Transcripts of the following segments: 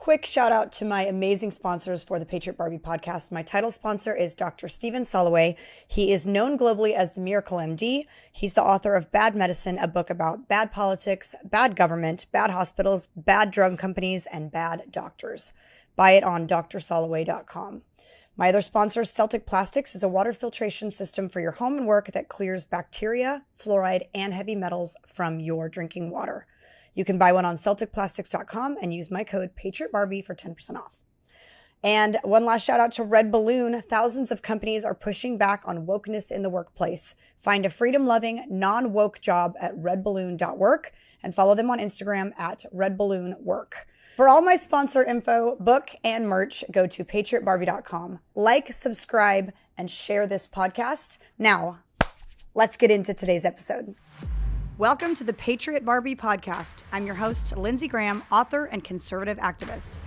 quick shout out to my amazing sponsors for the Patriot Barbie podcast. My title sponsor is Dr. Stephen Soloway. He is known globally as the Miracle MD. He's the author of Bad Medicine, a book about bad politics, bad government, bad hospitals, bad drug companies, and bad doctors. Buy it on drsoloway.com. My other sponsor, Celtic Plastics, is a water filtration system for your home and work that clears bacteria, fluoride, and heavy metals from your drinking water. You can buy one on CelticPlastics.com and use my code PatriotBarbie for 10% off. And one last shout out to Red Balloon. Thousands of companies are pushing back on wokeness in the workplace. Find a freedom-loving, non-woke job at redballoon.work and follow them on Instagram at redballoonwork. For all my sponsor info, book, and merch, go to PatriotBarbie.com. Like, subscribe, and share this podcast. Now, let's get into today's episode. Welcome to the Patriot Barbie podcast. I'm your host, Lindsey Graham, author and conservative activist.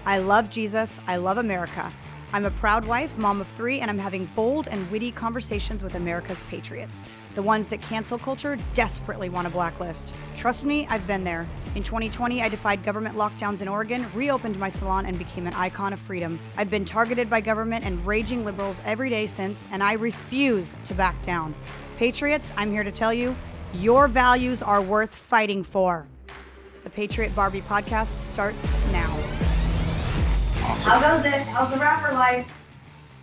I love Jesus. I love America. I'm a proud wife, mom of 3, and I'm having bold and witty conversations with America's patriots, the ones that cancel culture desperately want to blacklist. Trust me, I've been there. In 2020, I defied government lockdowns in Oregon, reopened my salon, and became an icon of freedom. I've been targeted by government and raging liberals every day since, and I refuse to back down. Patriots, I'm here to tell you, your values are worth fighting for. The Patriot Barbie podcast starts now. Awesome. How goes it? How's the rapper life?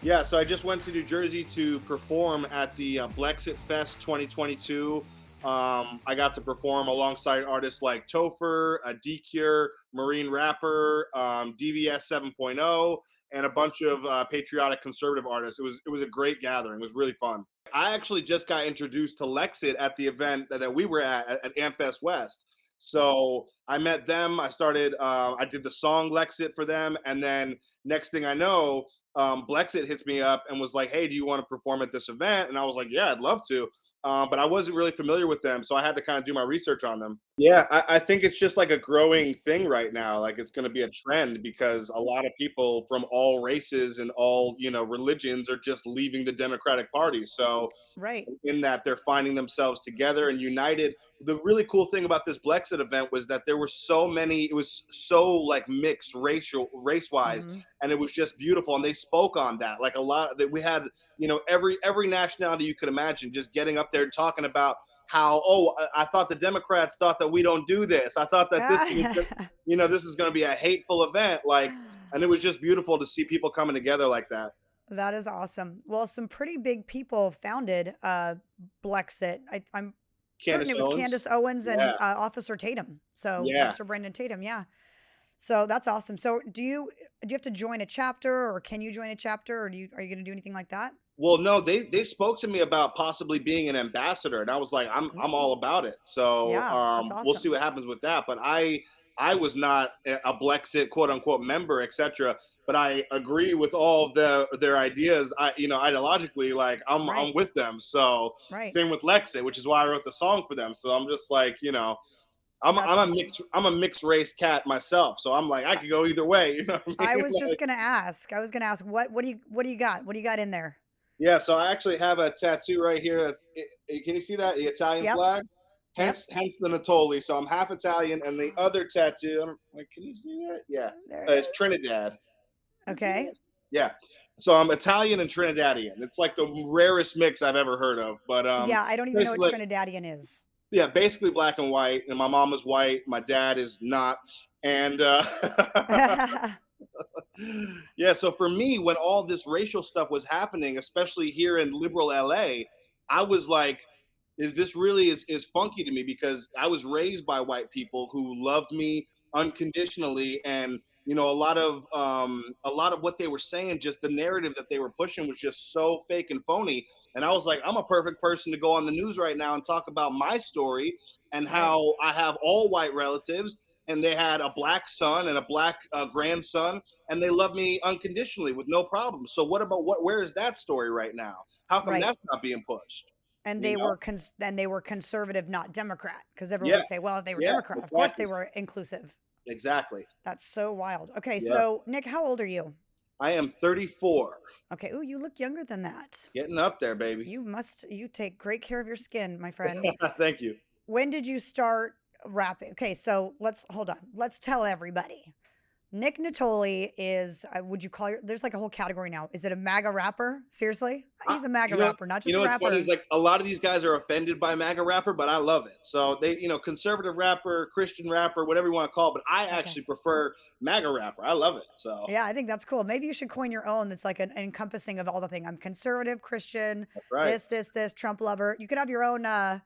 Yeah, so I just went to New Jersey to perform at the Blexit Fest 2022. I got to perform alongside artists like Topher, D-Cure, Marine Rapper, DVS 7.0, and a bunch of patriotic conservative artists. It was a great gathering. It was really fun. I actually just got introduced to Lexit at the event that we were at AmFest West. So I met them. I did the song Lexit for them. And then next thing I know, Blexit hits me up and was like, hey, do you want to perform at this event? And I was like, yeah, I'd love to. But I wasn't really familiar with them. So I had to kind of do my research on them. Yeah, I think it's just like a growing thing right now. Like it's going to be a trend because a lot of people from all races and all, religions are just leaving the Democratic Party. So Right. in that they're finding themselves together and united. The really cool thing about this Blexit event was that there were so many, it was so like mixed race-wise, and it was just beautiful. And they spoke on that. Like a lot that we had, every nationality you could imagine just getting up there and talking about how, I thought the Democrats thought that we don't do this. I thought that this is going to be a hateful event. And it was just beautiful to see people coming together like that. That is awesome. Well, some pretty big people founded Blexit. I'm certain it was Candace Owens and Officer Tatum. So Officer Brandon Tatum, yeah. So that's awesome. So do you have to join a chapter, or can you join a chapter, or are you going to do anything like that? Well, no, they spoke to me about possibly being an ambassador, and I was like, I'm all about it. So Yeah, that's awesome. we'll see what happens with that. But I was not a Blexit quote unquote member, etc. But I agree with all of their ideas. Ideologically, like I'm with them. So same with Lexit, which is why I wrote the song for them. So I'm just like, I'm a mixed race cat myself. So I'm like, I could go either way. You know what I mean? I was just gonna ask. What do you got? What do you got in there? Yeah, so I actually have a tattoo right here. Can you see that? The Italian flag? Hence the Nittoli. So I'm half Italian, and the other tattoo, can you see that? Yeah, it's Trinidad. Okay. Yeah, so I'm Italian and Trinidadian. It's like the rarest mix I've ever heard of. But I don't even know what Trinidadian is. Yeah, basically black and white, and my mom is white, my dad is not, and yeah. So for me, when all this racial stuff was happening, especially here in liberal LA, I was like, this really is funky to me because I was raised by white people who loved me unconditionally, and a lot of what they were saying, just the narrative that they were pushing was just so fake and phony. And I was like, I'm a perfect person to go on the news right now and talk about my story and how I have all white relatives, and they had a black son and a black grandson, and they love me unconditionally with no problem. So where is that story right now? How come that's not being pushed? And they were conservative, not Democrat, because everyone would say, well, if they were Democrat, of course they were inclusive. Exactly. That's so wild. Okay, so Nick, how old are you? I am 34. Okay. Ooh, you look younger than that. Getting up there, baby. You take great care of your skin, my friend. Thank you. When did you start rapping? Okay, so let's hold on. Let's tell everybody. Nick Nittoli is, would you call there's like a whole category now. Is it a MAGA rapper? Seriously? I, He's a MAGA you know, rapper, not you just know a what's funny rapper. is like a lot of these guys are offended by MAGA rapper, but I love it. So they, conservative rapper, Christian rapper, whatever you want to call it, but I Okay. actually prefer MAGA rapper. I love it. So Yeah, I think that's cool. Maybe you should coin your own that's like an encompassing of all the things. I'm conservative, Christian, that's right. this, Trump lover. You could have your own, not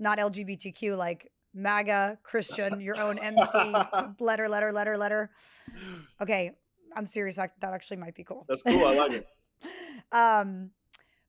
LGBTQ, like MAGA, Christian, your own MC, letter. Okay, I'm serious. That actually might be cool. That's cool. I like it. um,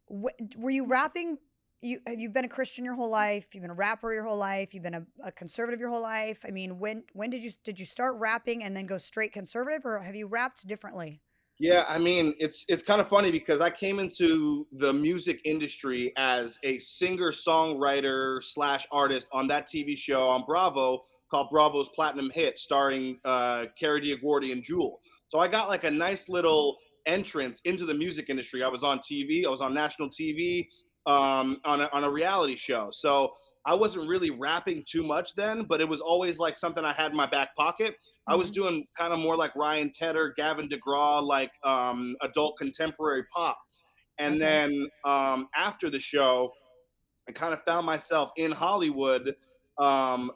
were you rapping? You've been a Christian your whole life. You've been a rapper your whole life. You've been a conservative your whole life. I mean, when did you start rapping and then go straight conservative, or have you rapped differently? Yeah, I mean, it's kind of funny because I came into the music industry as a singer songwriter slash artist on that TV show on Bravo called Bravo's Platinum Hit, starring Cara Diaguardi and Jewel. So I got like a nice little entrance into the music industry. I was on TV. I was on national TV on a reality show. So I wasn't really rapping too much then, but it was always like something I had in my back pocket. I was Hmm. doing kind of more like Ryan Tedder, Gavin DeGraw, like adult contemporary pop. And Okay. then after the show, I kind of found myself in Hollywood,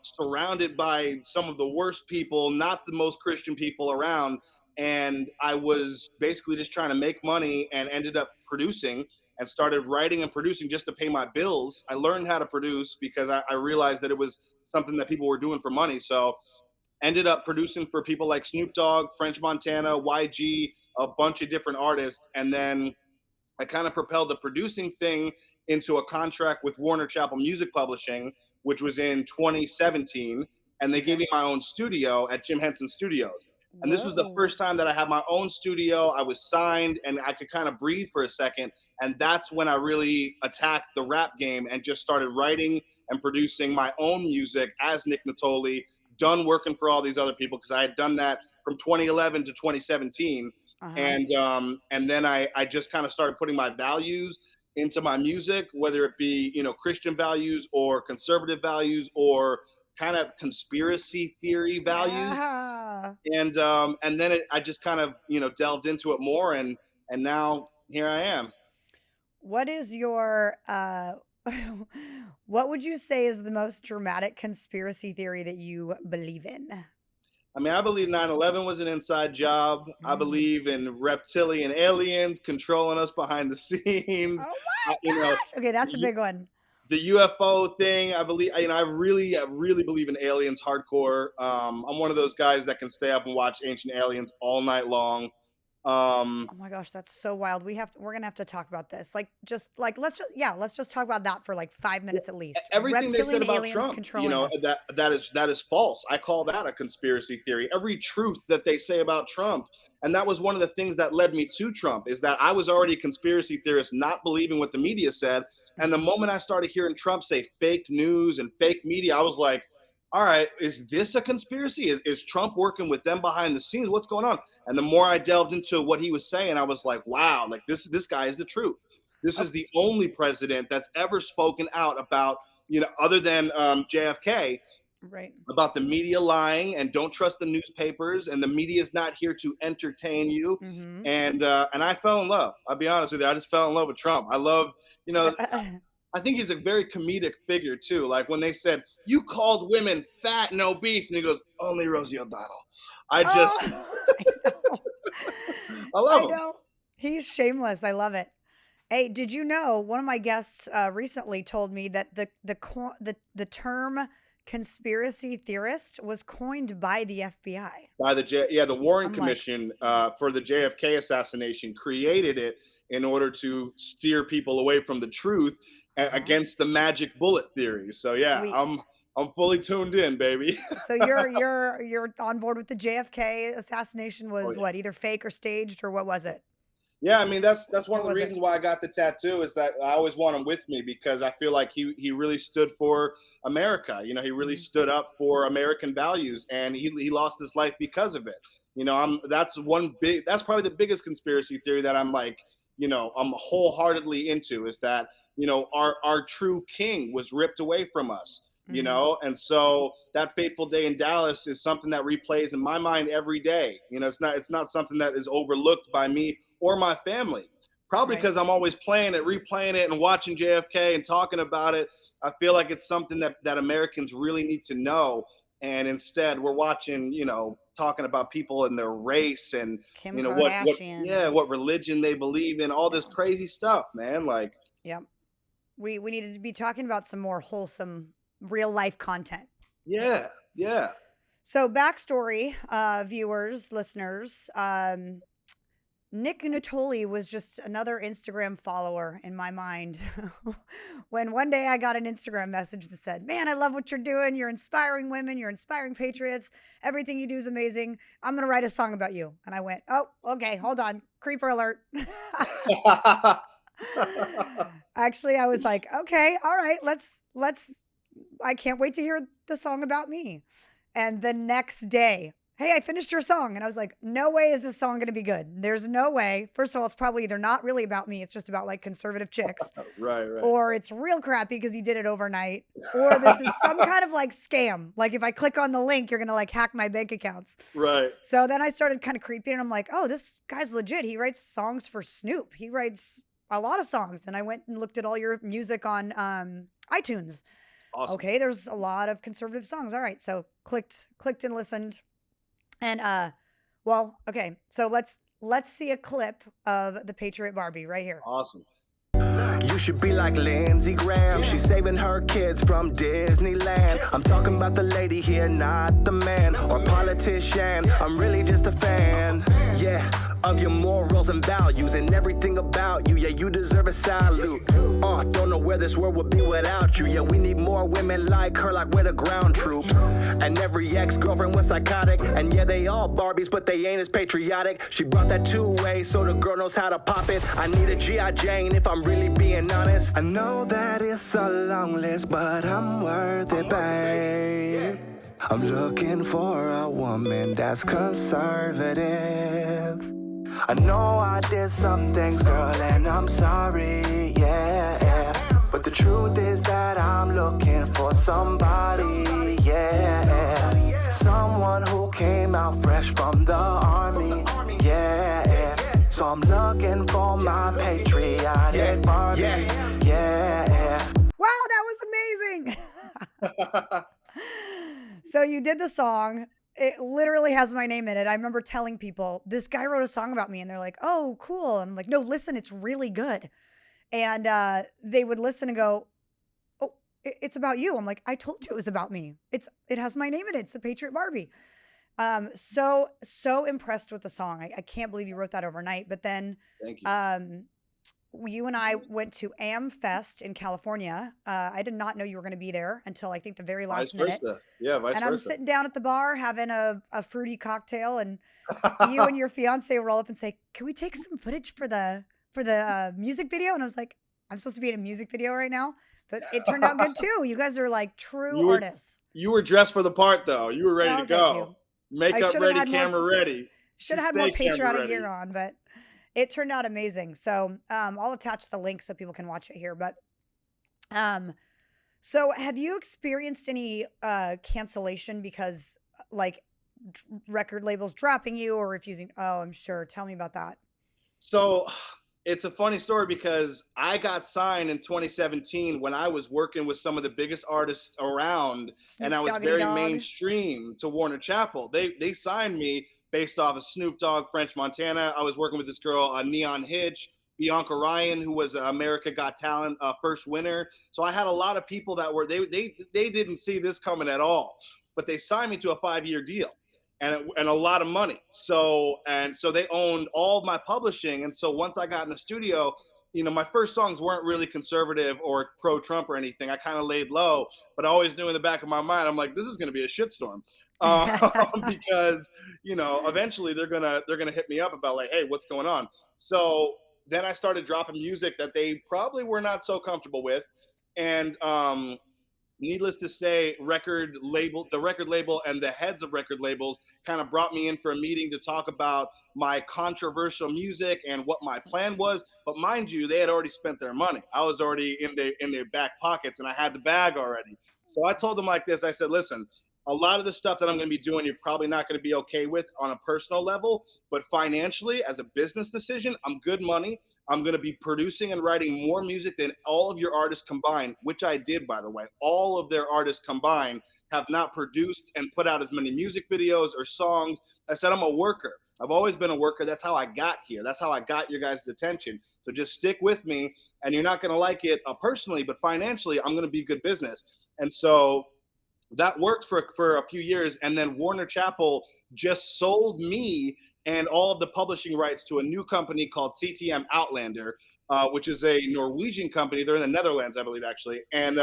surrounded by some of the worst people, not the most Christian people around. And I was basically just trying to make money and ended up producing and started writing and producing just to pay my bills. I learned how to produce because I realized that it was something that people were doing for money. So ended up producing for people like Snoop Dogg, French Montana, YG, a bunch of different artists. And then I kind of propelled the producing thing into a contract with Warner Chappell Music Publishing, which was in 2017. And they gave Okay. me my own studio at Jim Henson Studios. And this was the Whoa. first time that I had my own studio. I was signed and I could kind of breathe for a second. And that's when I really attacked the rap game and just started writing and producing my own music as Nick Nittoli, done working for all these other people because I had done that from 2011 to 2017. Uh huh. And then I just kind of started putting my values into my music, whether it be Christian values or conservative values or kind of conspiracy theory values. Yeah. And then I just kind of delved into it more, and now here I am. What is your what would you say is the most dramatic conspiracy theory that you believe in? I mean, I believe 9/11 was an inside job. I Mm. believe in reptilian aliens controlling us behind the scenes. Oh Uh, my you know, gosh. Okay, that's a the big one. the UFO thing, I believe, I really believe in aliens hardcore. I'm one of those guys that can stay up and watch Ancient Aliens all night long. Um, Oh my gosh, that's so wild. We're gonna have to talk about this. Like just like let's just talk about that for like 5 minutes at least. Everything they said Reptilian about aliens Trump, controlling us. that is false. I call that a conspiracy theory. Every truth that they say about Trump, and that was one of the things that led me to Trump, is that I was already a conspiracy theorist, not believing what the media said. And the Hmm. moment I started hearing Trump say fake news and fake media, I was like, all right, is this a conspiracy? Is Trump working with them behind the scenes? What's going on? And the more I delved into what he was saying, I was like, wow, like this guy is the truth. This Oh, is the only president that's ever spoken out about, other than JFK, right. about the media lying and don't trust the newspapers and the media is not here to entertain you. Mm-hmm. And I fell in love. I'll be honest with you. I just fell in love with Trump. I love, you know, I think he's a very comedic figure too. Like when they said, "You called women fat and obese," and he goes, "Only Rosie O'Donnell." I just, Oh, I know. I love I him. know. He's shameless. I love it. Hey, did you know one of my guests recently told me that the term conspiracy theorist was coined by the FBI? By the Warren I'm like, Commission for the JFK assassination created it in order to steer people away from the truth uh-huh. against the magic bullet theory. So yeah, We I'm fully tuned in, baby. so you're on board with the JFK assassination Oh was yeah. what, either fake or staged or what was it? Yeah, I mean that's one What of the was it? reasons why I got the tattoo is that I always want him with me because I feel like he really stood for America. He really Mhm. stood up for American values, and he lost his life because of it. That's probably the biggest conspiracy theory that I'm like I'm wholeheartedly into is that our true king was ripped away from us. you Mm-hmm. know? And so that fateful day in Dallas is something that replays in my mind every day. You know, it's not something that is overlooked by me or my family. Probably Right. because I'm always playing it, replaying it, and watching JFK and talking about it. I feel like it's something that Americans really need to know. And instead, we're watching, you know, talking about people and their race and Kim you know what Kardashian yeah, what and religion they believe in, all this yeah. crazy stuff, man. Like, Yep. We needed to be talking about some more wholesome real life content. yeah, yeah. So backstory, viewers, listeners, Nick Nittoli was just another Instagram follower in my mind. When one day I got an Instagram message that said, "Man, I love what you're doing. You're inspiring women. You're inspiring patriots. Everything you do is amazing. I'm going to write a song about you." And I went, "Oh, okay, hold on. Creeper alert." Actually, I was like, "Okay, all right, let's I can't wait to hear the song about me." And the next day, "Hey, I finished your song." And I was like, "No way is this song going to be good. There's no way. First of all, it's probably either not really about me, it's just about like conservative chicks, Right, right. or it's real crappy because you did it overnight, or this is some kind of like scam. Like if I click on the link, you're going to like hack my bank accounts." Right. So then I started kind of creeping and I'm like, "Oh, this guy's legit. He writes songs for Snoop. He writes a lot of songs." And I went and looked at all your music on iTunes. Awesome. Okay, there's a lot of conservative songs. All right, so clicked and listened. And well, okay, so let's see a clip of the Patriot Barbie right here. Awesome. You should be like Lindsey Graham. She's saving her kids from Disneyland. I'm talking about the lady here, not the man or politician. I'm really just a fan, yeah, of your morals and values and everything about you. Yeah, you deserve a salute. Don't know where this world would be without you. Yeah, we need more women like her, like we're the ground troops. And every ex-girlfriend was psychotic. And yeah, they all Barbies, but they ain't as patriotic. She brought that two-way so the girl knows how to pop it. I need a G.I. Jane if I'm really being honest. I know that it's a long list, but I'm worth it, babe. I'm looking for a woman that's conservative. I know I did some things, girl, and I'm sorry, yeah. But the truth is that I'm looking for somebody, yeah. Someone who came out fresh from the army, yeah. So I'm looking for my patriotic Barbie, yeah. Wow, that was amazing. So you did the song. It literally has my name in it. I remember telling people, "This guy wrote a song about me." And they're like, "Oh, cool." And I'm like, "No, listen, it's really good." And they would listen and go, "Oh, it's about you." I'm like, "I told you it was about me. It has my name in it. It's the Patriot Barbie." So impressed with the song. I can't believe you wrote that overnight. But then Thank you. you and I went to Am Fest in California. I did not know you were going to be there until I think the very Vice last minute. versa. Yeah, vice And I'm versa. sitting down at the bar having a fruity cocktail, and you and your fiance roll up and say, "Can we take some footage for the music video?" And I was like, "I'm supposed to be in a music video right now," but it turned out good too. You guys are like true You were artists. you were dressed for the part though. You were ready Oh, to thank go. you. Makeup should have ready, had more. camera ready. Should have had more patriotic gear on, but it turned out amazing. So I'll attach the link so people can watch it here. But so have you experienced any cancellation because like record labels dropping you or refusing? Oh, I'm sure. Tell me about that. So it's a funny story because I got signed in 2017 when I was working with some of the biggest artists around, and I was Snoop very Doggy Dogg. mainstream to Warner Chappell. They signed me based off of Snoop Dogg, French Montana. I was working with this girl, Neon Hitch, Bianca Ryan, who was America Got Talent first winner. So I had a lot of people that were they didn't see this coming at all, but they signed me to a 5-year deal. And a lot of money. So they owned all of my publishing. And so once I got in the studio, you know, my first songs weren't really conservative or pro-Trump or anything. I kind of laid low, but I always knew in the back of my mind, I'm like, this is going to be a shitstorm, because you know, eventually they're gonna hit me up about like, hey, what's going on? So then I started dropping music that they probably were not so comfortable with, and needless to say, the record label and the heads of record labels kind of brought me in for a meeting to talk about my controversial music and what my plan was. But mind you, they had already spent their money. I was already in their back pockets, and I had the bag already. So I told them like this. I said, listen, a lot of the stuff that I'm going to be doing, you're probably not going to be okay with on a personal level, but financially, as a business decision, I'm good money. I'm going to be producing and writing more music than all of your artists combined, which I did, by the way. All of their artists combined have not produced and put out as many music videos or songs. I said, I'm a worker. I've always been a worker. That's how I got here. That's how I got your guys' attention. So just stick with me, and you're not going to like it personally, but financially, I'm going to be good business. And so that worked for a few years, and then Warner Chappell just sold me and all of the publishing rights to a new company called CTM Outlander, which is a Norwegian company. They're in the Netherlands, I believe, actually. And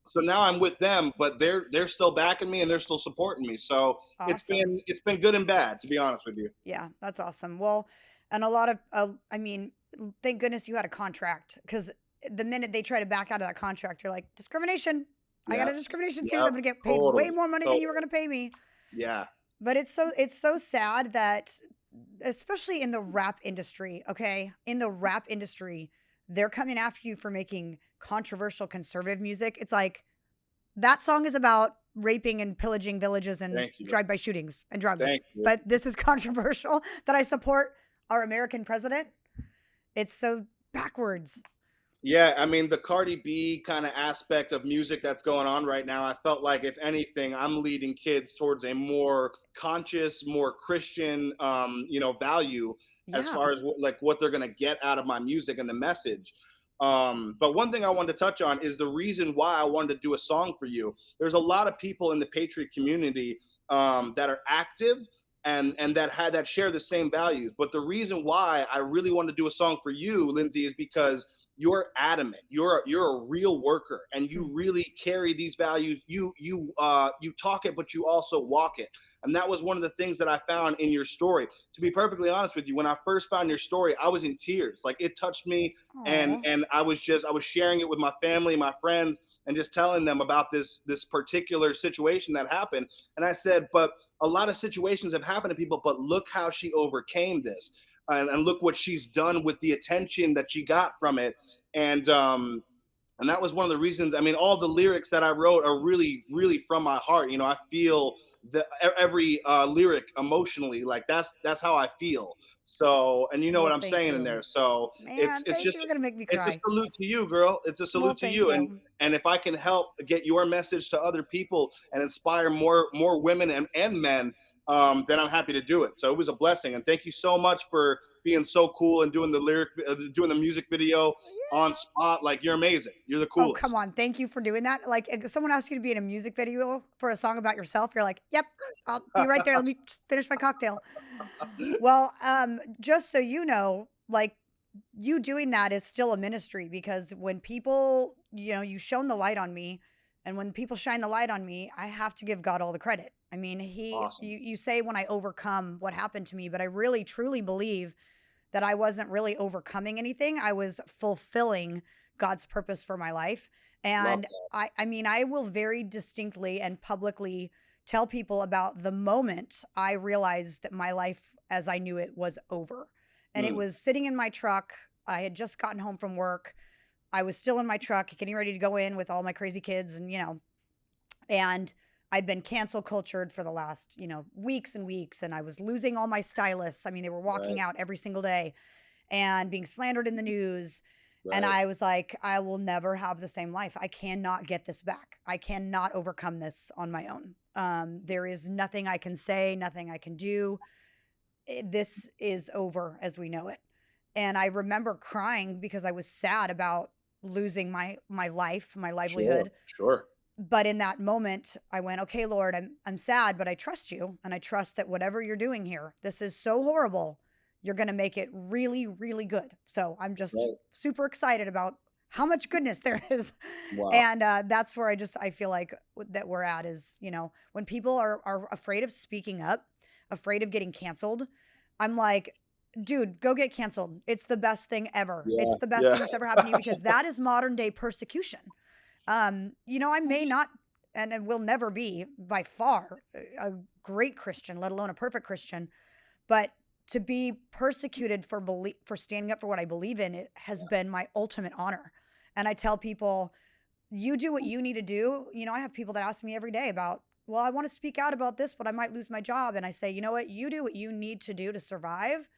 so now I'm with them, but they're still backing me and they're still supporting me. So Awesome. it's been good and bad, to be honest with you. Yeah, that's awesome. Well, and a lot of, I mean, thank goodness you had a contract, because the minute they try to back out of that contract, you're like, discrimination. I got Yeah, a discrimination suit. yeah, I'm gonna get paid way totally, more money than you were totally. gonna pay me. Yeah, But it's so sad that, especially in the rap industry, okay, in the rap industry, they're coming after you for making controversial conservative music. It's like, that song is about raping and pillaging villages and thank you, drive-by shootings and drugs. thank you. But this is controversial that I support our American president. It's so backwards. Yeah, I mean, the Cardi B kind of aspect of music that's going on right now, I felt like, if anything, I'm leading kids towards a more conscious, more Christian, value as Yeah. far as what they're gonna get out of my music and the message. But one thing I wanted to touch on is the reason why I wanted to do a song for you. There's a lot of people in the Patriot community that are active and that share the same values. But the reason why I really want to do a song for you, Lindsey, is because you're adamant. You're a real worker, and Hmm. you really carry these values. You talk it, but you also walk it. And that was one of the things that I found in your story. To be perfectly honest with you, when I first found your story, I was in tears. Like, it touched me, and Oh, I was sharing it with my family, my friends, and just telling them about this particular situation that happened. And I said, but a lot of situations have happened to people, but look how she overcame this, and look what she's done with the attention that she got from it. And that was one of the reasons. I mean, all the lyrics that I wrote are really, really from my heart. I feel every lyric emotionally. Like, that's how I feel. So, and you know well, what I'm thank saying in you. there. So Man, it's thank just you. You're gonna make me it's a cry. salute to you, girl. It's a Well, salute to thank you. And you. if I can help get your message to other people and inspire more women and men, then I'm happy to do it. So it was a blessing, and thank you so much for being so cool and doing the music video on Yeah. spot. Like, you're amazing. You're the Oh, come coolest. on. Thank you for doing that. Like, if someone asks you to be in a music video for a song about yourself, you're like, yep, I'll be right there. Let me just finish my cocktail. Well, just so you know, like, you doing that is still a ministry, because when people, you shone the light on me, and when people shine the light on me, I have to give God all the credit. I mean, Awesome. you say when I overcome what happened to me, but I really truly believe that I wasn't really overcoming anything. I was fulfilling God's purpose for my life. Love And that. I mean, I will very distinctly and publicly tell people about the moment I realized that my life as I knew it was over. And it Mm, was sitting in my truck. I had just gotten home from work. I was still in my truck, getting ready to go in with all my crazy kids, and I'd been cancel cultured for the last, weeks and weeks, and I was losing all my stylists. I mean, they were walking right, out every single day and being slandered in the news. And right. I was like, I will never have the same life. I cannot get this back. I cannot overcome this on my own. There is nothing I can say, nothing I can do. This is over as we know it. And I remember crying because I was sad about losing my life, my Sure, livelihood. sure. But in that moment, I went, okay, Lord, I'm sad, but I trust you, and I trust that whatever you're doing here, this is so horrible, you're going to make it really, really good. So I'm just Right. super excited about how much goodness there is. Wow. And that's where I feel like that we're at is, when people are afraid of speaking up, afraid of getting canceled, I'm like, dude, go get canceled. It's the best thing ever. Yeah, It's the best thing yeah. that's ever happened to you, because that is modern day persecution. I may not and will never be by far a great Christian, let alone a perfect Christian, but to be persecuted for standing up for what I believe in, it has been my ultimate honor. And I tell people, you do what you need to do. I have people that ask me every day about, well, I want to speak out about this, but I might lose my job. And I say, you know what? You do what you need to do to survive.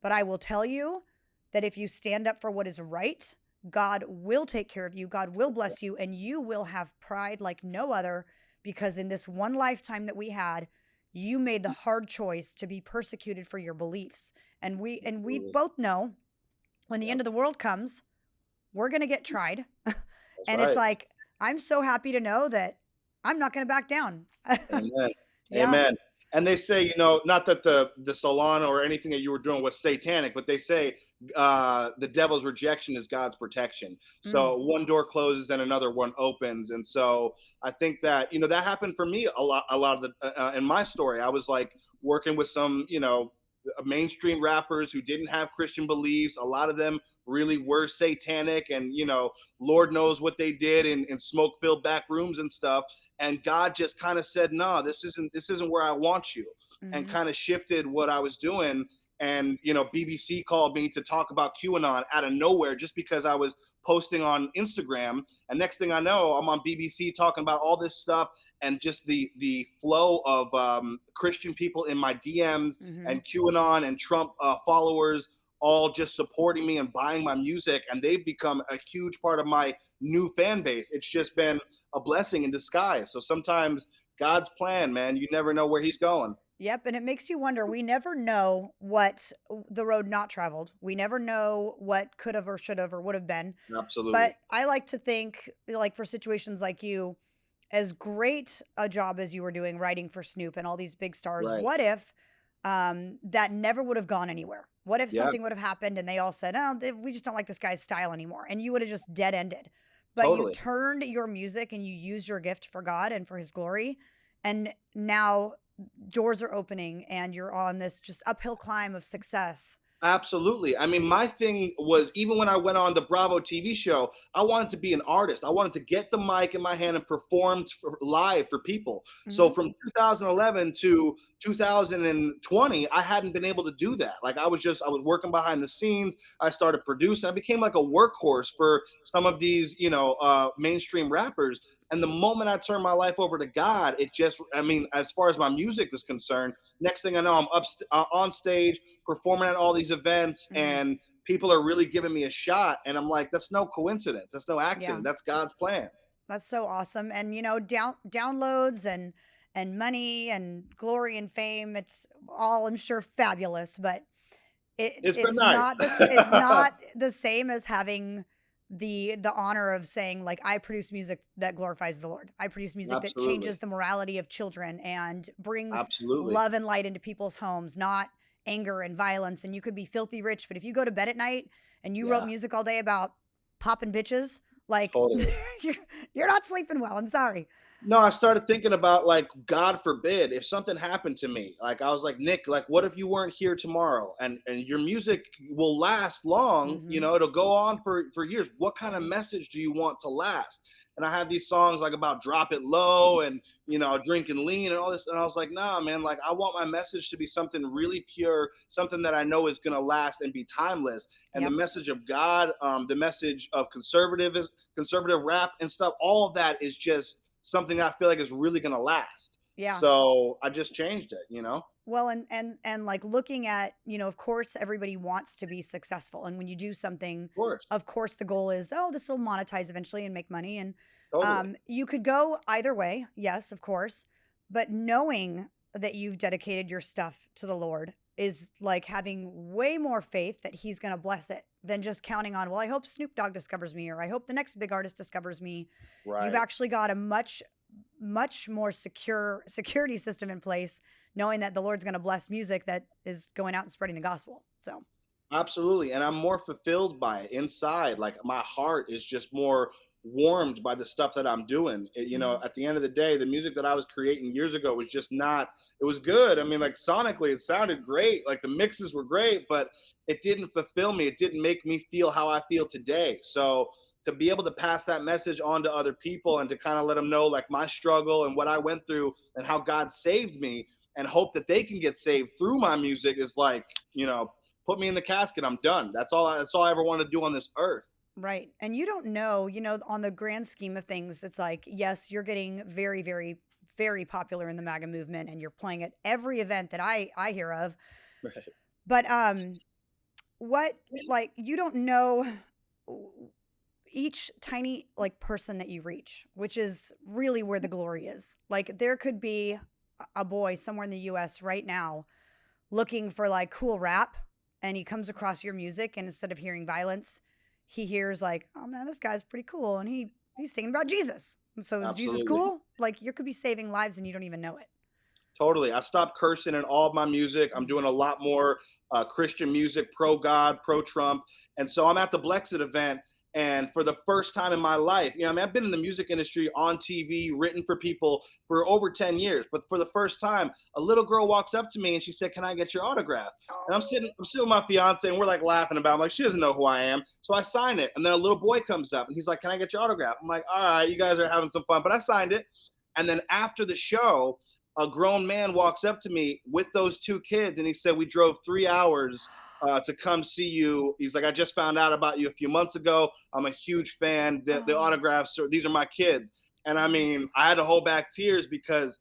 But I will tell you that if you stand up for what is right, God will take care of you. God will bless you, and you will have pride like no other, because in this one lifetime that we had, you made the hard choice to be persecuted for your beliefs. And we both know when the end of the world comes, we're going to get tried. And it's like, I'm so happy to know that I'm not going to back down. Amen. Yeah. Amen. And they say, not that the salon or anything that you were doing was satanic, but they say the devil's rejection is God's protection. So one door closes and another one opens. And so I think that, that happened for me a lot of the, in my story. I was like working with some, mainstream rappers who didn't have Christian beliefs. A lot of them really were satanic, and Lord knows what they did in smoke-filled back rooms and stuff. And God just kind of said, no, this isn't where I want you, and kind of shifted what I was doing. And BBC called me to talk about QAnon out of nowhere, just because I was posting on Instagram. And next thing I know, I'm on BBC talking about all this stuff, and just the flow of Christian people in my DMs and QAnon and Trump followers all just supporting me and buying my music, and they've become a huge part of my new fan base. It's just been a blessing in disguise. So sometimes God's plan, man, you never know where he's going. Yep. And it makes you wonder. We never know what the road not traveled. We never know what could have or should have or would have been. Absolutely. But I like to think, like, for situations like you, as great a job as you were doing writing for Snoop and all these big stars, what if that never would have gone anywhere? What if something would have happened and they all said, oh, we just don't like this guy's style anymore, and you would have just dead ended? But you turned your music and you used your gift for God and for his glory. And now doors are opening and you're on this just uphill climb of success. Absolutely. I mean, my thing was, even when I went on the Bravo TV show, I wanted to be an artist. I wanted to get the mic in my hand and perform live for people. So from 2011 to 2020, I hadn't been able to do that. Like, I was working behind the scenes. I started producing. I became like a workhorse for some of these, mainstream rappers. And the moment I turned my life over to God, as far as my music was concerned, next thing I know, I'm on stage performing at all these events, and people are really giving me a shot. And I'm like, that's no coincidence. That's no accident. That's God's plan. That's so awesome. And, downloads and money and glory and fame, it's all, I'm sure, fabulous, but it's nice. It's not the same as having the honor of saying, like, I produce music that glorifies the Lord. I produce music that changes the morality of children and brings love and light into people's homes, not anger and violence. And you could be filthy rich, but if you go to bed at night and you wrote music all day about popping bitches, like, you're not sleeping well. I'm sorry. No, I started thinking about, like, God forbid, if something happened to me, like, I was like, Nick, like, what if you weren't here tomorrow? And your music will last long, it'll go on for years. What kind of message do you want to last? And I had these songs like about drop it low and, drinking lean and all this. And I was like, nah, man, like, I want my message to be something really pure, something that I know is going to last and be timeless. And the message of God, the message of conservative rap and stuff, all of that is just something I feel like is really going to last. Yeah. So I just changed it, Well, and like, looking at, of course, everybody wants to be successful. And when you do something, of course, the goal is, this will monetize eventually and make money. And you could go either way. Yes, of course. But knowing that you've dedicated your stuff to the Lord is like having way more faith that he's going to bless it than just counting on, well, I hope Snoop Dogg discovers me, or I hope the next big artist discovers me. Right. You've actually got a much more security system in place, knowing that the Lord's going to bless music that is going out and spreading the gospel. So absolutely. And I'm more fulfilled by it inside. Like, my heart is just more warmed by the stuff that I'm doing. At the end of the day, the music that I was creating years ago was just not, it was good. I mean, like, sonically it sounded great. Like, the mixes were great, but it didn't fulfill me. It didn't make me feel how I feel today. So to be able to pass that message on to other people and to kind of let them know like my struggle and what I went through and how God saved me, and hope that they can get saved through my music is like, put me in the casket. I'm done. That's all I ever want to do on this earth. Right. And you don't know, on the grand scheme of things, it's like, yes, you're getting very, very, very popular in the MAGA movement, and you're playing at every event that I hear of. Right. But you don't know each tiny like person that you reach, which is really where the glory is. Like there could be a boy somewhere in the US right now looking for like cool rap, and he comes across your music, and instead of hearing violence, he hears like, oh man, this guy's pretty cool, and he's singing about Jesus. And so is Jesus cool? Like you could be saving lives and you don't even know it. Totally. I stopped cursing in all of my music. I'm doing a lot more Christian music, pro God, pro Trump. And so I'm at the Blexit event, and for the first time in my life, I've been in the music industry on TV, written for people for over 10 years. But for the first time, a little girl walks up to me and she said, "Can I get your autograph?" And I'm sitting with my fiance, and we're like laughing about it. I'm like, she doesn't know who I am. So I sign it. And then a little boy comes up and he's like, "Can I get your autograph?" I'm like, all right, you guys are having some fun. But I signed it. And then after the show, a grown man walks up to me with those two kids, and he said, "We drove 3 hours to come see you." He's like, "I just found out about you a few months ago. I'm a huge fan. The autographs, these are my kids." And I mean, I had to hold back tears because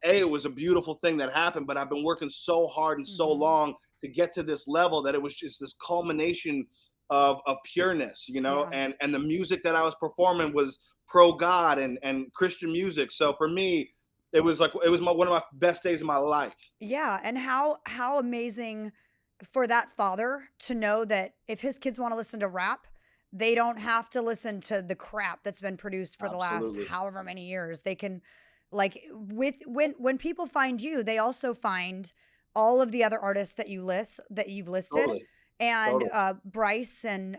it was a beautiful thing that happened, but I've been working so hard and so long to get to this level that it was just this culmination of pureness, and the music that I was performing was pro God and Christian music. So for me, it was one of my best days of my life. Yeah. And how amazing for that father to know that if his kids want to listen to rap, they don't have to listen to the crap that's been produced for the last however many years. They can when people find you, they also find all of the other artists that you've listed. Totally. And Bryson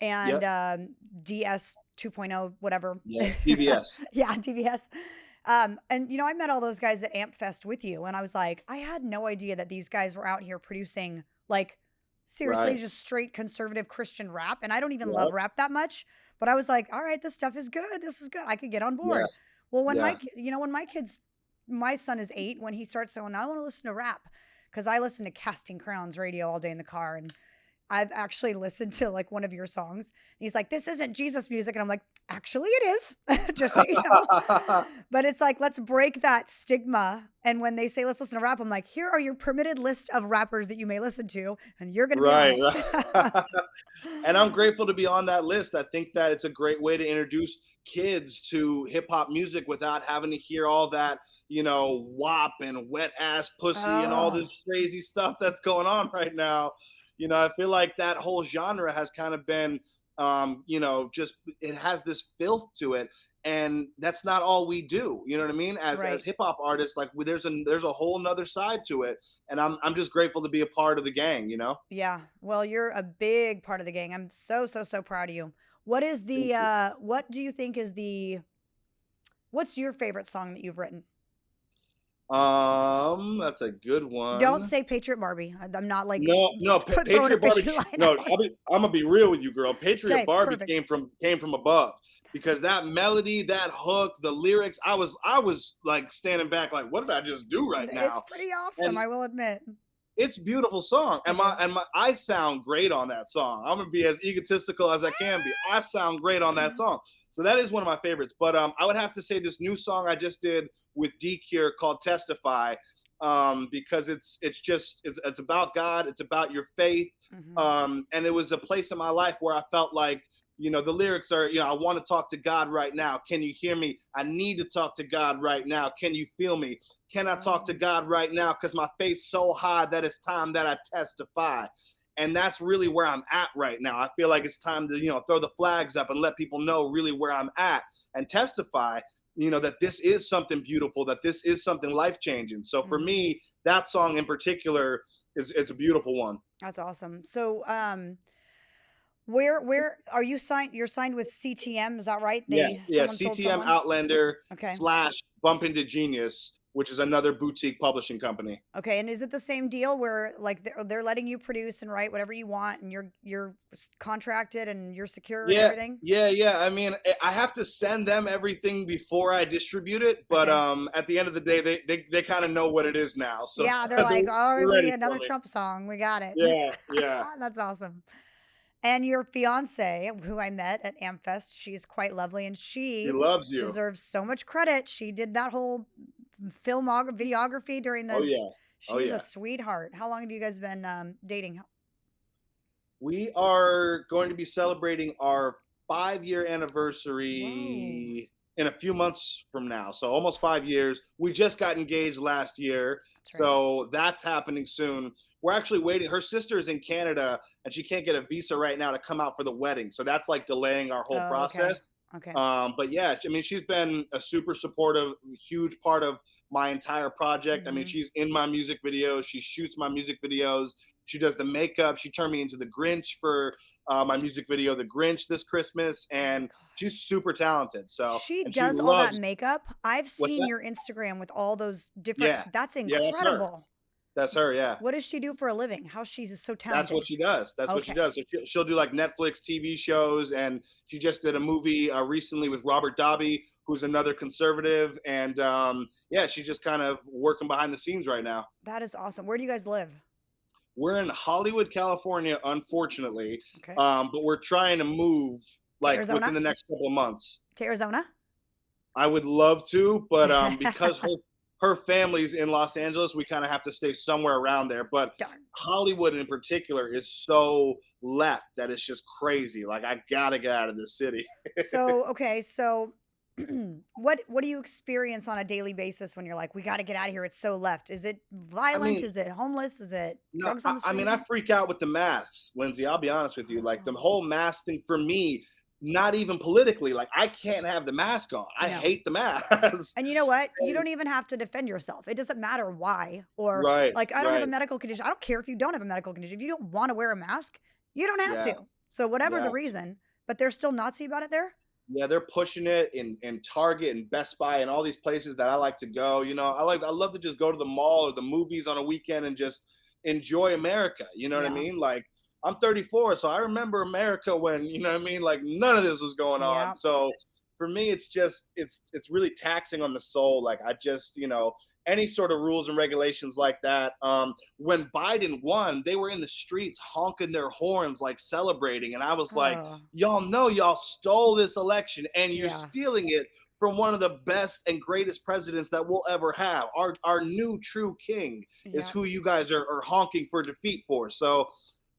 and DS 2.0, whatever. Yeah, DVS. Yeah, DVS. And I met all those guys at Amp Fest with you, and I was like, I had no idea that these guys were out here producing like seriously just straight conservative Christian rap. And I don't even love rap that much, but I was like, all right, this stuff is good. This is good. I could get on board. Yeah. Well, when my son is 8, when he starts saying, I want to listen to rap, because I listen to Casting Crowns radio all day in the car, and I've actually listened to like one of your songs. And he's like, "This isn't Jesus music." And I'm like, "Actually it is." Just so you know. But it's like, let's break that stigma. And when they say, let's listen to rap, I'm like, here are your permitted list of rappers that you may listen to. And you're going to be on it. And I'm grateful to be on that list. I think that it's a great way to introduce kids to hip hop music without having to hear all that, WAP and wet ass pussy and all this crazy stuff that's going on right now. I feel like that whole genre has kind of been, just it has this filth to it, and that's not all we do. You know what I mean? As hip hop artists, like there's a whole nother side to it, and I'm just grateful to be a part of the gang. Yeah. Well, you're a big part of the gang. I'm so proud of you. What is the what do you think is what's your favorite song that you've written? That's a good one. Don't say Patriot Barbie. I'm not like no Patriot Barbie. No, I'm gonna be real with you, girl. Patriot Barbie came from above, because that melody, that hook, the lyrics, I was like standing back, like, what did I just do right now? It's pretty awesome, and I will admit. It's a beautiful song, and I sound great on that song. I'm gonna be as egotistical as I can be. I sound great on that song, so that is one of my favorites. But I would have to say this new song I just did with D-Cure called "Testify," because it's about God, it's about your faith, and it was a place in my life where I felt like, the lyrics are, I want to talk to God right now. Can you hear me? I need to talk to God right now. Can you feel me? Can I talk to God right now? Because my faith's so high that it's time that I testify. And that's really where I'm at right now. I feel like it's time to, throw the flags up and let people know really where I'm at and testify, that this is something beautiful, that this is something life-changing. So for me, that song in particular it's a beautiful one. That's awesome. So, where are you signed? You're signed with CTM, is that right? Yeah, CTM Outlander / Bump Into Genius. which is another boutique publishing company. Okay, and is it the same deal where like they're letting you produce and write whatever you want, and you're contracted and you're secure and Yeah, everything? yeah. I mean, I have to send them everything before I distribute it, but Okay. at the end of the day, they kind of know what it is now, so Yeah, they're they're like, "Oh, ready for another me. Trump song. We got it." Yeah, yeah. That's awesome. And your fiance, who I met at Amfest, she's quite lovely, and He she loves you. deserves so much credit. She did that whole videography during Oh the. yeah, oh She's a yeah. sweetheart. How long have you guys been dating? We are going to be celebrating our 5-year Whoa, anniversary in a few months from now. So almost 5 years. We just got engaged last year. that's right. So that's happening soon. We're actually waiting. Her sister is in Canada and she can't get a visa right now to come out for the wedding. So that's like delaying our whole Oh, okay, process. okay. But yeah, I mean, she's been a super supportive, huge part of my entire project. I mean, Hmm. she's in my music videos. She shoots my music videos. She does the makeup. She turned me into the Grinch for my music video, The Grinch, this Christmas. Oh my And gosh. she's super talented. So, She and she does all that loves, makeup. I've what's seen that? your Instagram with all those Yeah. different. That's Yeah, that's her. incredible. That's her. Yeah. What does she do for a living? How she's so That's what talented? she does. That's what she Okay. does. So she'll do like Netflix TV shows, and she just did a movie recently with Robert Dabi, who's another conservative, and yeah, she's just kind of working behind the scenes right now. That is awesome. Where do you guys live? We're in Hollywood, California, unfortunately, Okay. but we're trying to move To like within Arizona? the next couple of months. To Arizona? I would love to, but because her family's in Los Angeles, we kind of have to stay somewhere around there. But Darn. Hollywood in particular is so left that it's just crazy. Like I gotta get out of this city. So, okay, so what do you experience on a daily basis when you're like, we got to get out of here? It's so left. Is it I violent? mean, Is it homeless? Is it no, drugs on the I mean I streets? freak out with the masks, Lindsay. I'll be honest with you. Like the Oh, whole mask thing for me, not even politically. Like I can't have the mask on. I no. hate the mask. And you know what? You don't even have to defend yourself. It doesn't matter why. Or Right, like, I don't have a right. medical condition. I don't care if you don't have a medical condition. If you don't want to wear a mask, you don't have Yeah, to. So whatever yeah. the reason, but they're still Nazi about it there. Yeah, they're pushing it in Target and Best Buy and all these places that I like to go. You know, I love to just go to the mall or the movies on a weekend and just enjoy America. You know what I Yeah. mean? Like I'm 34, so I remember America when, you know what I mean, like none of this was going on. Yeah. So for me it's just it's really taxing on the soul. Like I just, you know, any sort of rules and regulations like that. When Biden won, they were in the streets honking their horns like celebrating and I was like, Oh, y'all know y'all stole this election and you're yeah. stealing it from one of the best and greatest presidents that we'll ever have. Our new true king is Yeah. who you guys are honking for defeat for. So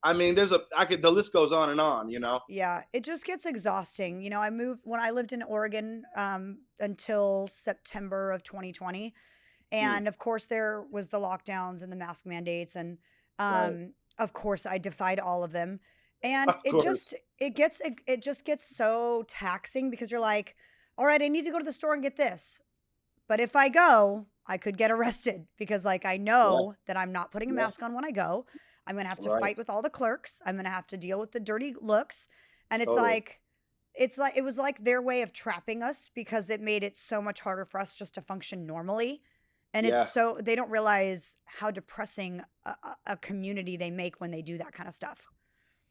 I mean, the list goes on and on, you know. Yeah, it just gets exhausting. I moved when I lived in Oregon until September of 2020. Mm, And of course, there was the lockdowns and the mask mandates. And right. of course, I defied all of them. And Of it course. just, it just gets so taxing because you're like, all right, I need to go to the store and get this. But if I go, I could get arrested because, like, I Yep, know that I'm not putting a yep, mask on when I go. I'm going to have to right. fight with all the clerks. I'm going to have to deal with the dirty looks. And Totally. it was like their way of trapping us because it made it so much harder for us just to function normally. And Yeah. they don't realize how depressing a community they make when they do that kind of stuff.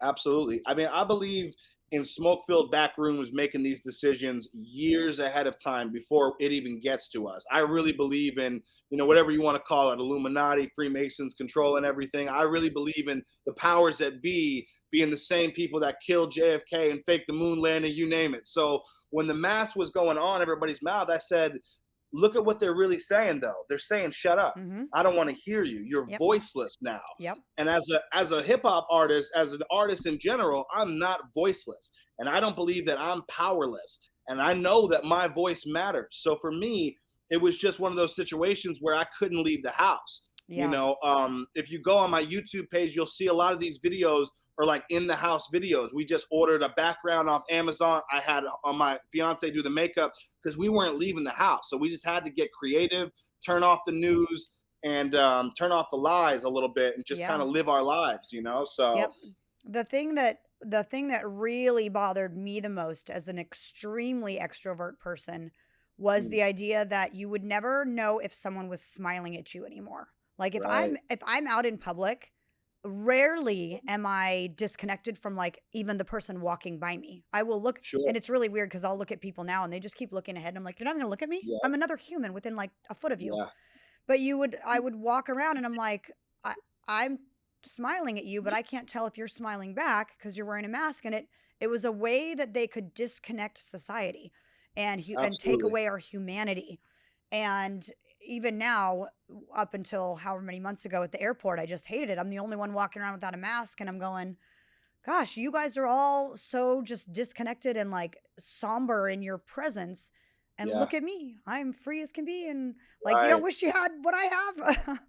Absolutely. I mean, I believe in smoke-filled back rooms making these decisions years ahead of time before it even gets to us. I really believe in, you know, whatever you want to call it, Illuminati, Freemasons, control and everything. I really believe in the powers that be being the same people that killed JFK and faked the moon landing, you name it. So when the mask was going on everybody's mouth, I said, look at what they're really saying though. They're saying, shut up. Mm-hmm. I don't want to hear you. You're Yep. voiceless now. Yep. And as a hip hop artist, as an artist in general, I'm not voiceless. And I don't believe that I'm powerless. And I know that my voice matters. So for me, it was just one of those situations where I couldn't leave the house. You Yeah. know, if you go on my YouTube page, you'll see a lot of these videos are like in the house videos. We just ordered a background off Amazon. I had my fiance do the makeup because we weren't leaving the house. So we just had to get creative, turn off the news and turn off the lies a little bit and just kind Yeah. of live our lives, you know? So, Yep. The thing that really bothered me the most as an extremely extrovert person was the idea that you would never know if someone was smiling at you anymore. Like if Right. I'm out in public, rarely am I disconnected from like even the person walking by me. I will look, Sure. and it's really weird because I'll look at people now and they just keep looking ahead and I'm like, you're not gonna look at me? Yeah. I'm another human within like a foot of you. Yeah. But I would walk around and I'm like, I'm smiling at you, but I can't tell if you're smiling back because you're wearing a mask. And it was a way that they could disconnect society and and take Absolutely. away our humanity. And even now, up until however many months ago at the airport, I just hated it. I'm the only one walking around without a mask, and I'm going, gosh, you guys are all so just disconnected and like somber in your presence. And Yeah. look at me, I'm free as can be, and like you don't Right. wish you had what I have.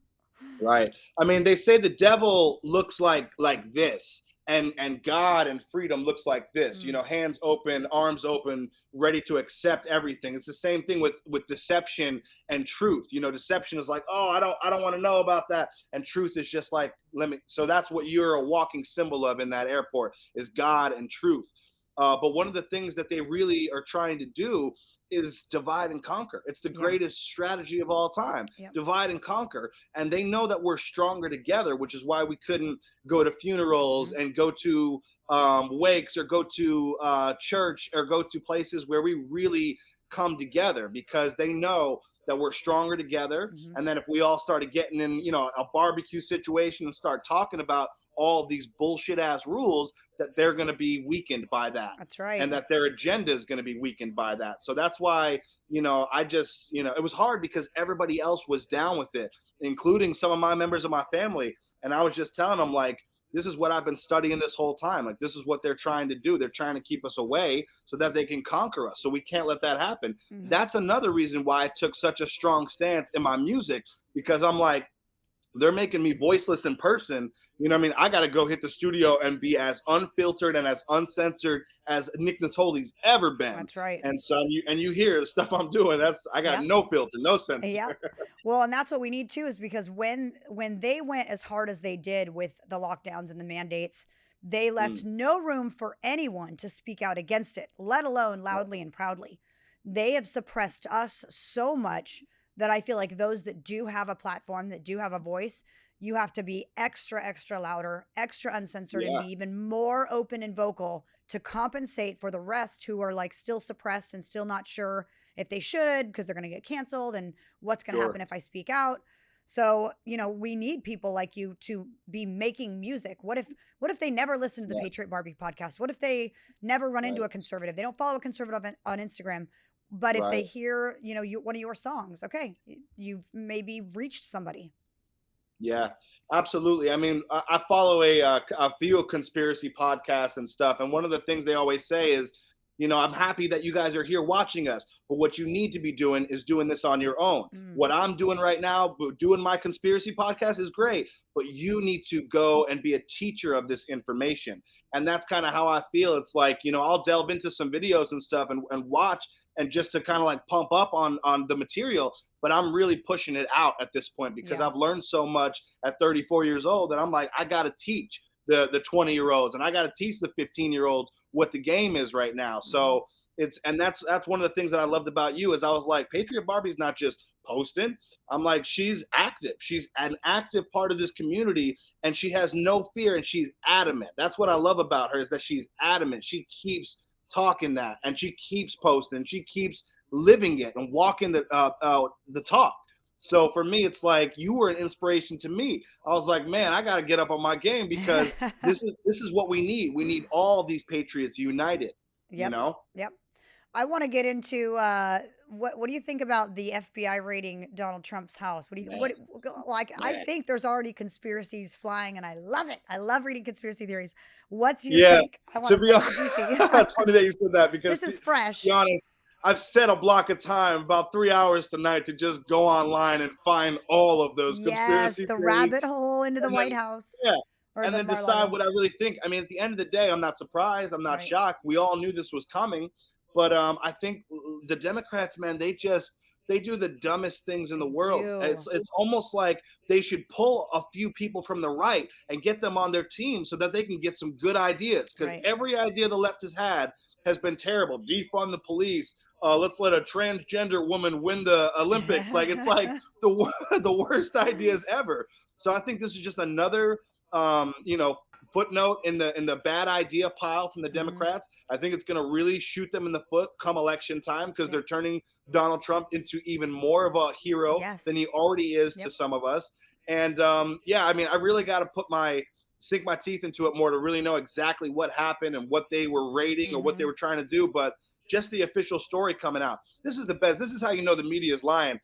Right. I mean, they say the devil looks like this, and God and freedom looks like this. You Mm, know, hands open, arms open, ready to accept everything. It's the same thing with deception and truth. You know, deception is like, oh, I don't want to know about that, and truth is just like, let me. So that's what you're a walking symbol of in that airport is God and truth. But one of the things that they really are trying to do is divide and conquer. It's the yeah, greatest strategy of all time. yeah, Divide and conquer. And they know that we're stronger together, which is why we couldn't go to funerals hmm, and go to wakes or go to church or go to places where we really come together, because they know that we're stronger together. hmm, And then if we all started getting in, a barbecue situation and start talking about all of these bullshit ass rules, that they're going to be weakened by that, that's right. and that their agenda is going to be weakened by that. So that's why, I just, it was hard because everybody else was down with it, including some of my members of my family. And I was just telling them, like, this is what I've been studying this whole time. Like, this is what they're trying to do. They're trying to keep us away so that they can conquer us. So we can't let that happen. Hmm. That's another reason why I took such a strong stance in my music, because I'm like, they're making me voiceless in person. You know what I mean? I got to go hit the studio and be as unfiltered and as uncensored as Nick Nittoli's ever been. That's right. And so you hear the stuff I'm doing. I got Yeah. no filter, no censor. Yeah. Well, and that's what we need too, is because when they went as hard as they did with the lockdowns and the mandates, they left Mm, no room for anyone to speak out against it, let alone loudly and proudly. They have suppressed us so much that I feel like those that do have a platform, that do have a voice, you have to be extra, extra louder, extra uncensored, and yeah, be even more open and vocal to compensate for the rest who are like still suppressed and still not sure if they should because they're going to get canceled and what's going to sure. happen if I speak out. So, we need people like you to be making music. What if they never listen to the Yeah, Patriot Barbie podcast? What if they never run into right, a conservative? They don't follow a conservative on Instagram, but if they right. hear, one of your songs, okay, you've maybe reached somebody. Yeah, absolutely. I mean, I follow a few conspiracy podcasts and stuff, and one of the things they always say is, I'm happy that you guys are here watching us, but what you need to be doing is doing this on your own. Mm, What I'm doing right now, doing my conspiracy podcast, is great, but you need to go and be a teacher of this information. And that's kind of how I feel. It's like, I'll delve into some videos and stuff and watch, and just to kind of like pump up on the material, but I'm really pushing it out at this point because yeah. I've learned so much at 34 years old that I'm like, I got to teach the 20-year-olds, and I got to teach the 15-year-olds what the game is right now. Hmm. So that's one of the things that I loved about you, is I was like, Patriot Barbie's not just posting. I'm like, she's active. She's an active part of this community, and she has no fear, and she's adamant. That's what I love about her, is that she's adamant. She keeps talking that, and she keeps posting. She keeps living it and walking the talk. So for me, it's like, you were an inspiration to me. I was like, man, I got to get up on my game, because this is what we need. We need all these patriots united. You Yep. know? Yep. I want to get into what do you think about the FBI raiding Donald Trump's house? What do you Man, what like I man. think there's already conspiracies flying and I love it. I love reading conspiracy theories. What's your Yeah. take? I want To to be what honest, did you see? it's funny that you said that, because This is fresh. be honest, I've set a block of time, about 3 hours tonight, to just go online and find all of those Yes, conspiracy the theories, rabbit hole into the and then White House yeah, or and the then decide Mar-a-Lago. what I really think. I mean, at the end of the day, I'm not surprised. I'm not Right. shocked. We all knew this was coming, but I think the Democrats, man, they do the dumbest things in the They world. do. It's almost like they should pull a few people from the right and get them on their team so that they can get some good ideas. Because Right. every idea the left has had has been terrible. Defund the police, let's let a transgender woman win the Olympics. Like, it's like the worst ideas ever. So I think this is just another, footnote in the bad idea pile from the Democrats. I think it's going to really shoot them in the foot come election time, because they're turning Donald Trump into even more of a hero than he already is to some of us. And I really got to sink my teeth into it more to really know exactly what happened and what they were rating or what they were trying to do. But just the official story coming out, this is the best. This is how you know the media is lying.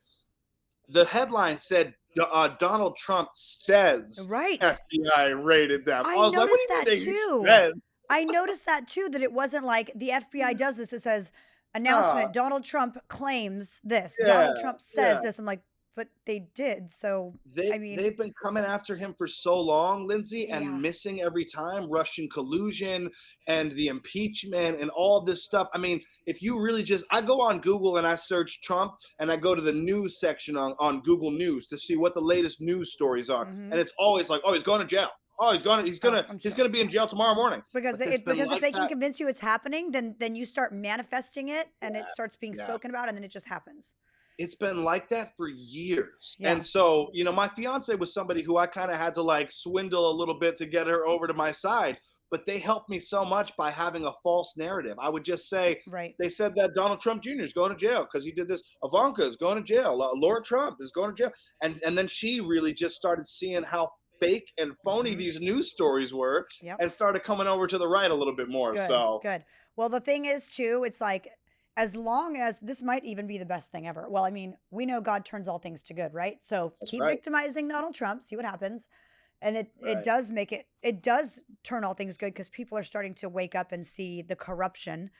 The headline said, Donald Trump says FBI raided them. I was noticed like, that too. I noticed that too, that it wasn't like the FBI does this. It says, announcement, Donald Trump claims this. Donald Trump says this. I'm like, but they did. So, they've been coming after him for so long, Lindsey, and missing every time. Russian collusion and the impeachment and all this stuff. I mean, if you really I go on Google and I search Trump, and I go to the news section on Google News to see what the latest news stories are. And it's always like, oh, he's going to jail. Oh, he's gonna be in jail tomorrow morning. Because if they can convince you it's happening, then you start manifesting it, and it starts being spoken about, and then it just happens. It's been like that for years. And so, my fiance was somebody who I kind of had to like swindle a little bit to get her over to my side. But they helped me so much by having a false narrative. I would just say, they said that Donald Trump Jr. is going to jail because he did this. Ivanka is going to jail. Laura Trump is going to jail. And then she really just started seeing how fake and phony these news stories were, and started coming over to the right a little bit more. Good. Well, the thing is too, it's like, as long as this might even be the best thing ever. Well, I mean, we know God turns all things to good, right? So keep victimizing Donald Trump, see what happens. And it does turn all things good, because people are starting to wake up and see the corruption.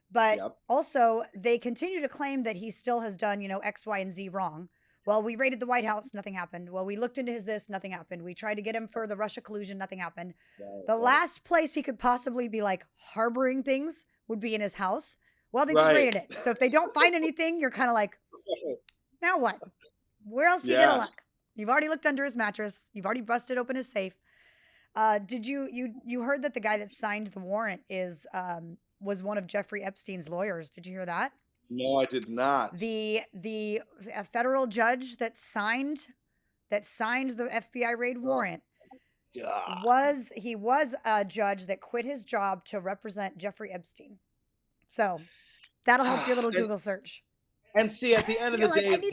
But also they continue to claim that he still has done, X, Y, and Z wrong. Well, we raided the White House, nothing happened. Well, we looked into his this, nothing happened. We tried to get him for the Russia collusion, nothing happened. The last place he could possibly be like harboring things would be in his house. Well, they just raided it. So if they don't find anything, you're kind of like, now what? Where else do you get a look? You've already looked under his mattress. You've already busted open his safe. Did you heard that the guy that signed the warrant was one of Jeffrey Epstein's lawyers? Did you hear that? No, I did not. The federal judge that signed the FBI raid warrant was a judge that quit his job to represent Jeffrey Epstein. So that'll help your little Google search. And see, at the end of the day,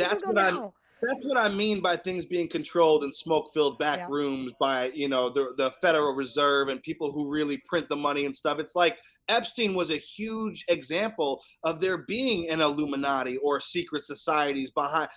that's what I mean by things being controlled in smoke-filled back rooms by, the Federal Reserve and people who really print the money and stuff. It's like Epstein was a huge example of there being an Illuminati or secret societies behind.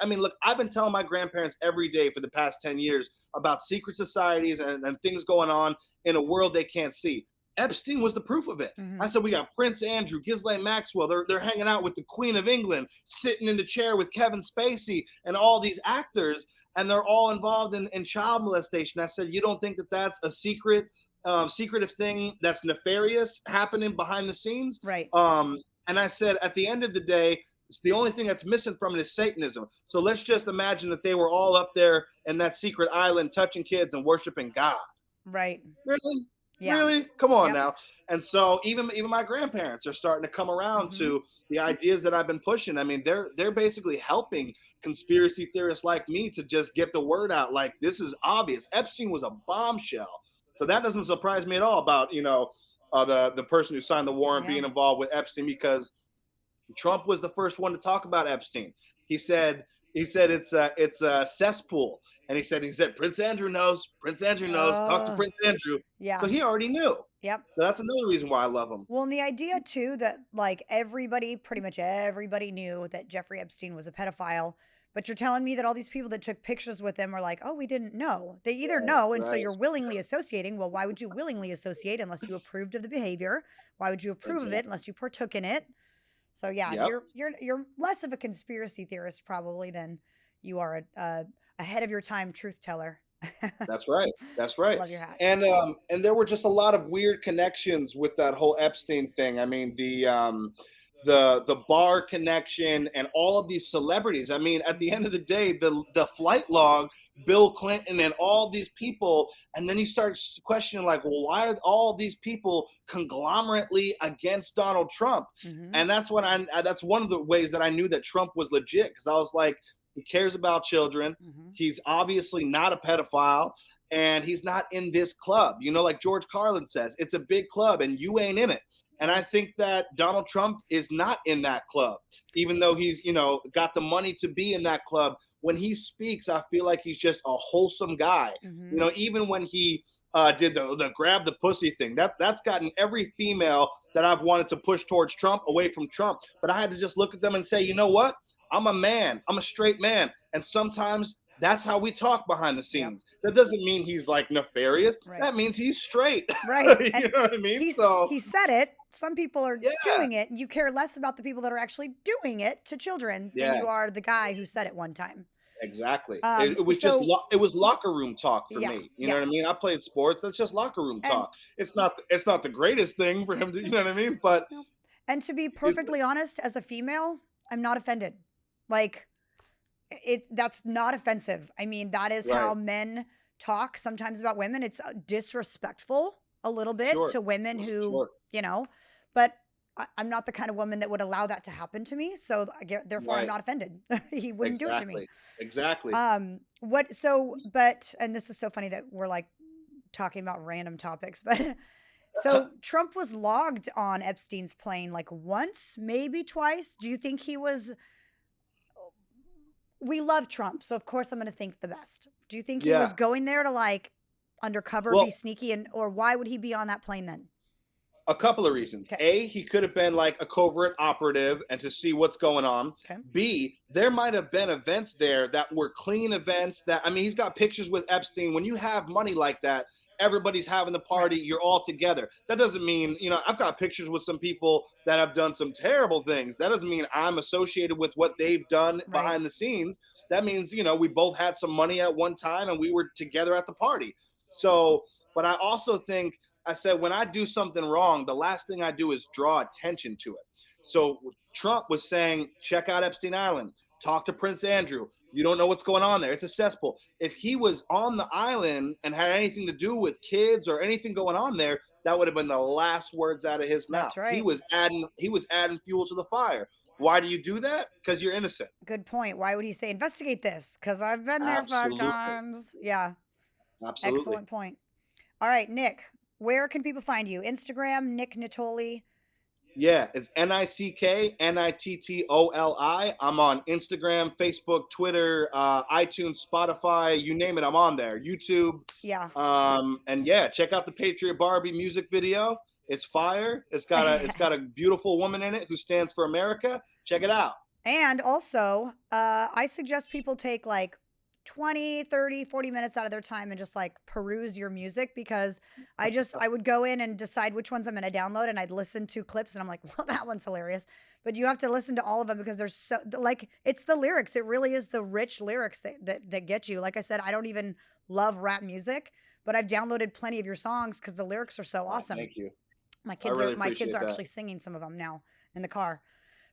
Look, I've been telling my grandparents every day for the past 10 years about secret societies and things going on in a world they can't see. Epstein was the proof of it. I said, we got Prince Andrew, Ghislaine Maxwell. They're hanging out with the Queen of England, sitting in the chair with Kevin Spacey and all these actors, and they're all involved in child molestation. I said, you don't think that that's a secretive thing that's nefarious happening behind the scenes? Right. And I said, at the end of the day, it's the only thing that's missing from it is Satanism. So let's just imagine that they were all up there in that secret island touching kids and worshiping God. Right. Really? Yeah. Really? Come on now. And so even my grandparents are starting to come around to the ideas that I've been pushing. I mean, they're basically helping conspiracy theorists like me to just get the word out. Like, this is obvious. Epstein was a bombshell. So that doesn't surprise me at all about, the person who signed the warrant being involved with Epstein, because Trump was the first one to talk about Epstein. He said it's a cesspool. And he said Prince Andrew knows. Prince Andrew knows. Talk to Prince Andrew. Yeah. So he already knew. Yep. So that's another reason why I love him. Well, and the idea too that like pretty much everybody knew that Jeffrey Epstein was a pedophile, but you're telling me that all these people that took pictures with him are like, oh, we didn't know. They either know, and so you're willingly associating. Well, why would you willingly associate unless you approved of the behavior? Why would you approve of it unless you partook in it? So you're less of a conspiracy theorist probably than you are ahead of your time truth teller. That's right. Love your hat. And there were just a lot of weird connections with that whole Epstein thing. I mean, the bar connection and all of these celebrities. I mean, at the end of the day, the flight log, Bill Clinton and all these people, and then you start questioning like, well, why are all these people conglomerately against Donald Trump? Mm-hmm. And that's one of the ways that I knew that Trump was legit, because I was like, he cares about children. Mm-hmm. He's obviously not a pedophile, and he's not in this club. You know, like George Carlin says, it's a big club and you ain't in it. And I think that Donald Trump is not in that club, even though he's, you know, got the money to be in that club. When he speaks, I feel like he's just a wholesome guy. Mm-hmm. You know, even when he did the grab the pussy thing, that's gotten every female that I've wanted to push towards Trump away from Trump. But I had to just look at them and say, you know what? I'm a man. I'm a straight man. And sometimes that's how we talk behind the scenes. Yep. That doesn't mean he's like nefarious. Right. That means he's straight. Right. You know what I mean? He said it. Some people are doing it. You care less about the people that are actually doing it to children than you are the guy who said it one time. Exactly. It was it was locker room talk for me. You know what I mean? I played sports. That's just locker room talk. It's not the greatest thing for him to, you know what I mean? But and to be perfectly honest, as a female, I'm not offended. Like, that's not offensive. I mean, that is how men talk sometimes about women. It's disrespectful a little bit to women who, you know, but I'm not the kind of woman that would allow that to happen to me. So therefore I'm not offended. He wouldn't do it to me. Exactly. And this is so funny that we're like talking about random topics, but so Trump was logged on Epstein's plane like once, maybe twice. Do you think he was... We love Trump, so of course I'm going to think the best. Do you think he was going there to like undercover, be sneaky, or why would he be on that plane then? A couple of reasons. A, he could have been like a covert operative and to see what's going on. Okay. B, there might have been events there that were clean events that, I mean, he's got pictures with Epstein. When you have money like that, everybody's having the party, you're all together. That doesn't mean, you know, I've got pictures with some people that have done some terrible things. That doesn't mean I'm associated with what they've done behind the scenes. That means, you know, we both had some money at one time and we were together at the party. So, but I also think, I said, when I do something wrong, the last thing I do is draw attention to it. So Trump was saying, check out Epstein Island, talk to Prince Andrew. You don't know what's going on there. It's a cesspool. If he was on the island and had anything to do with kids or anything going on there, that would have been the last words out of his mouth. That's right. He was adding fuel to the fire. Why do you do that? Because you're innocent. Good point. Why would he say, investigate this? Because I've been there 5 times. Yeah. Absolutely. Excellent point. All right, Nick. Where can people find you? Instagram, Nick Nittoli. Yeah, it's Nick Nittoli. I'm on Instagram, Facebook, Twitter, iTunes, Spotify, you name it, I'm on there. YouTube. Yeah. And yeah, check out the Patriot Barbie music video. It's fire. It's got a beautiful woman in it who stands for America. Check it out. And also, I suggest people take like 20, 30, 40 minutes out of their time and just like peruse your music, because I would go in and decide which ones I'm going to download, and I'd listen to clips and I'm like, well, that one's hilarious. But you have to listen to all of them because there's so, like, it's the lyrics. It really is the rich lyrics that get you. Like I said, I don't even love rap music, but I've downloaded plenty of your songs because the lyrics are so awesome. Thank you. My kids are actually singing some of them now in the car.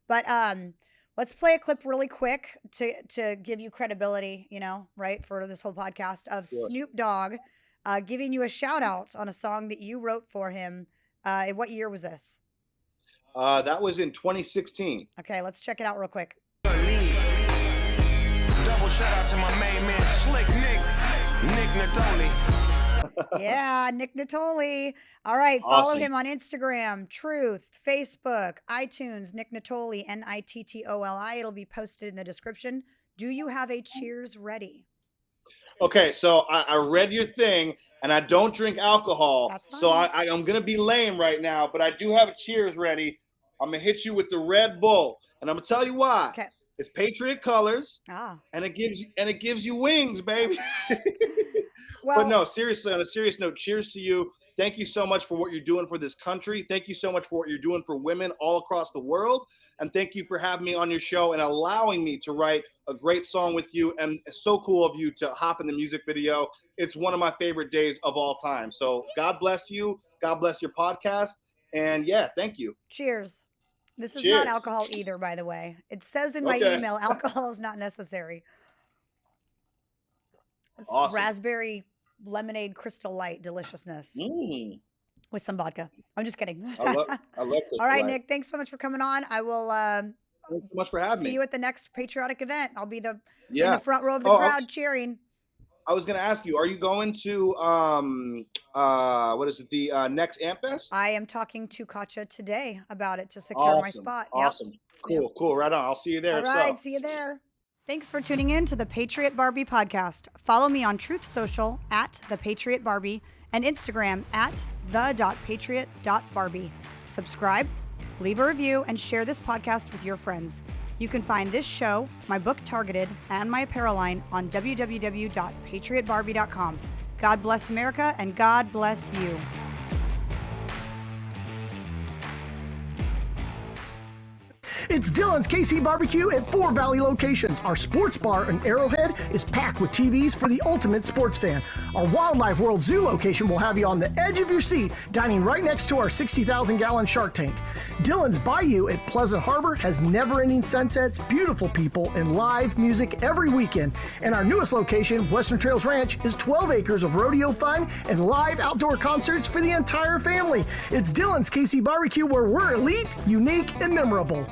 But let's play a clip really quick to give you credibility, you know, right, for this whole podcast of Snoop Dogg giving you a shout out on a song that you wrote for him. What year was this? That was in 2016. Okay, let's check it out real quick. Double shout out to my main man, Slick Nick Nittoli. Yeah, Nick Nittoli. All right, follow him on Instagram, Truth, Facebook, iTunes, Nick Nittoli, Nittoli. It'll be posted in the description. Do you have a cheers ready? Okay, so I read your thing, and I don't drink alcohol. That's fine. So I'm going to be lame right now, but I do have a cheers ready. I'm going to hit you with the Red Bull, and I'm going to tell you why. Okay. It's Patriot colors, and it gives you wings, baby. Well, but no, seriously, on a serious note, cheers to you. Thank you so much for what you're doing for this country. Thank you so much for what you're doing for women all across the world. And thank you for having me on your show and allowing me to write a great song with you. And it's so cool of you to hop in the music video. It's one of my favorite days of all time. So God bless you. God bless your podcast. And yeah, thank you. Cheers. This is Cheers. not alcohol either, by the way. It says in my email, alcohol is not necessary. It's Awesome. raspberry lemonade Crystal Light deliciousness with some vodka. I'm just kidding. I love Crystal All right, Light. Nick, thanks so much for coming on. I will Thanks so much for having me. see you at the next patriotic event. I'll be in Yeah. the front row of the crowd cheering. I was going to ask you, are you going to, what is it, the next AmpFest? I am talking to Katja today about it to secure my spot. Awesome. Yep. Cool. Right on. I'll see you there. All right. See you there. Thanks for tuning in to the Patriot Barbie podcast. Follow me on Truth Social at The Patriot Barbie and Instagram at the.patriot.barbie. Subscribe, leave a review, and share this podcast with your friends. You can find this show, my book Targeted, and my apparel line on www.patriotbarbie.com. God bless America, and God bless you. It's Dylan's KC Barbecue at 4 Valley locations. Our sports bar in Arrowhead is packed with TVs for the ultimate sports fan. Our Wildlife World Zoo location will have you on the edge of your seat, dining right next to our 60,000-gallon shark tank. Dylan's Bayou at Pleasant Harbor has never-ending sunsets, beautiful people, and live music every weekend. And our newest location, Western Trails Ranch, is 12 acres of rodeo fun and live outdoor concerts for the entire family. It's Dylan's KC Barbecue, where we're elite, unique, and memorable.